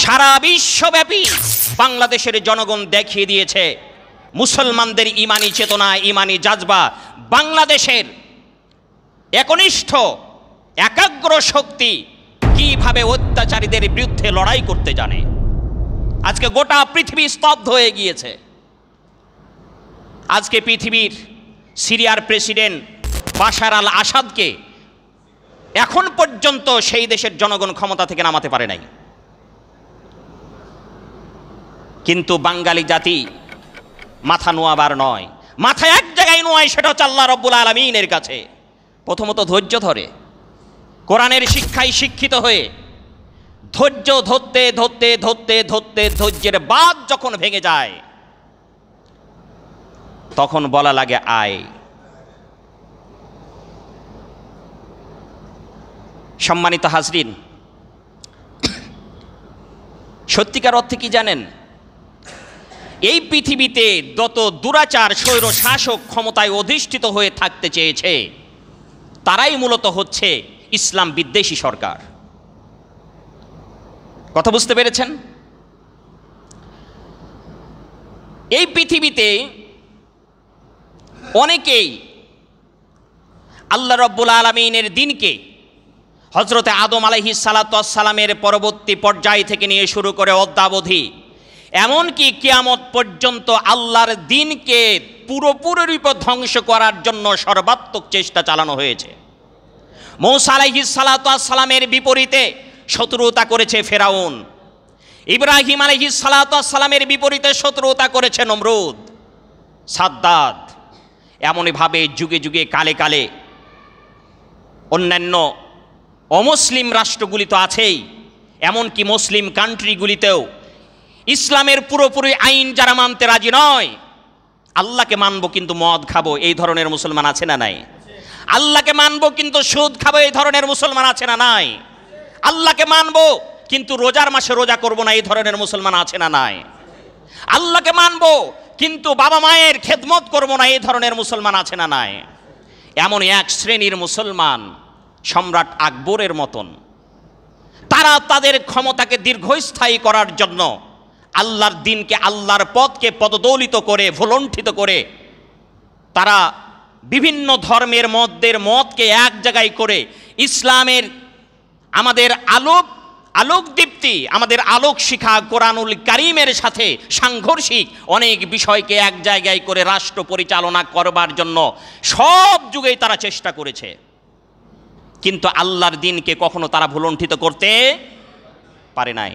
সারা বিশ্বব্যাপী বাংলাদেশের জনগণ দেখিয়ে দিয়েছে মুসলমানদের ইমানি চেতনা, ইমানি জাজবা, বাংলাদেশের একনিষ্ঠ একাগ্র শক্তি কিভাবে অত্যাচারীদের বিরুদ্ধে লড়াই করতে জানে। আজকে গোটা পৃথিবী স্তব্ধ হয়ে গিয়েছে। আজকে পৃথিবীর সিরিয়ার প্রেসিডেন্ট বাশার আল আসাদকে এখন পর্যন্ত সেই দেশের জনগণ ক্ষমতা থেকে নামাতে পারে নাই। কিন্তু বাঙালি জাতি মাথা নোয়াবার নয়, মাথা এক জায়গায় নোয়ায়, সেটা হচ্ছে আল্লাহ রব্বুল আলামিনের কাছে। প্রথমত ধৈর্য ধরে, কোরআনের শিক্ষায় শিক্ষিত হয়ে ধৈর্য ধরতে ধরতে ধরতে ধরতে ধৈর্যের বাঁধ যখন ভেঙে যায় তখন বলা লাগে আয়। সম্মানিত হাজরিন, সত্যিকার অর্থে কি জানেন? এই পৃথিবীতে যত দুরাচার স্বৈর শাসক ক্ষমতায় অধিষ্ঠিত হয়ে থাকতে চেয়েছে তারাই মূলত হচ্ছে ইসলাম বিদ্বেষী সরকার। কথা বুঝতে পেরেছেন? এই পৃথিবীতে অনেকেই আল্লাহ রব্বুল আলামিনের দ্বীনকে হযরতে আদম আলাইহিস সালাতু ওয়াস সালামের পরবর্তী পর্যায় থেকে নিয়ে শুরু করে অদ্যাবধি এমনকি কিয়ামত পর্যন্ত আল্লাহর দ্বীনকে পুরোপুরি ধ্বংস করার জন্য সর্বাত্মক চেষ্টা চালানো হয়েছে। মূসা আলাইহিস সালাতু ওয়াস সালামের বিপরীতে শত্রুতা করেছে ফেরাউন, ইব্রাহিম আলাইহিস সালাতু ওয়াস সালামের বিপরীতে শত্রুতা করেছে নমরুদ, সাদ্দাত। এমনইভাবে যুগে যুগে কালে কালে অন্যান্য অমুসলিম রাষ্ট্রগুলি তো আছেই, এমনকি মুসলিম কান্ট্রিগুলিতেও ইসলামের পুরোপুরি আইন যারা মানতে রাজি নয়, আল্লাহকে মানবো কিন্তু মদ খাবো, এই ধরনের মুসলমান আছে না নাই? আল্লাহকে মানবো কিন্তু সুদ খাবো, এই ধরনের মুসলমান আছে না নাই? আল্লাহকে মানবো কিন্তু রোজার মাসে রোজা করব না, এই ধরনের মুসলমান আছে না নাই? আল্লাহকে মানবো কিন্তু বাবা মায়ের খেদমত করব না, এই ধরনের মুসলমান আছে না নাই? এমন এক শ্রেণীর মুসলমান সম্রাট আকবরের মতন, তারা তাদের ক্ষমতাকে দীর্ঘস্থায়ী করার জন্য আল্লাহর দ্বীনকে, আল্লাহর পথকে পদদলিত করে, ভুলণ্ঠিত করে তারা বিভিন্ন ধর্মের মতকে এক জায়গায় করে ইসলামের আমাদের আলোক দীপ্তি, আমাদের আলোক শিখা কোরআনুল কারীমের সাথে সাংঘর্ষিক অনেক বিষয়কে এক জায়গায় করে রাষ্ট্র পরিচালনা করবার জন্য সব যুগেই তারা চেষ্টা করেছে, কিন্তু আল্লাহর দ্বীনকে কখনো তারা ভুলণ্ঠিত করতে পারে নাই।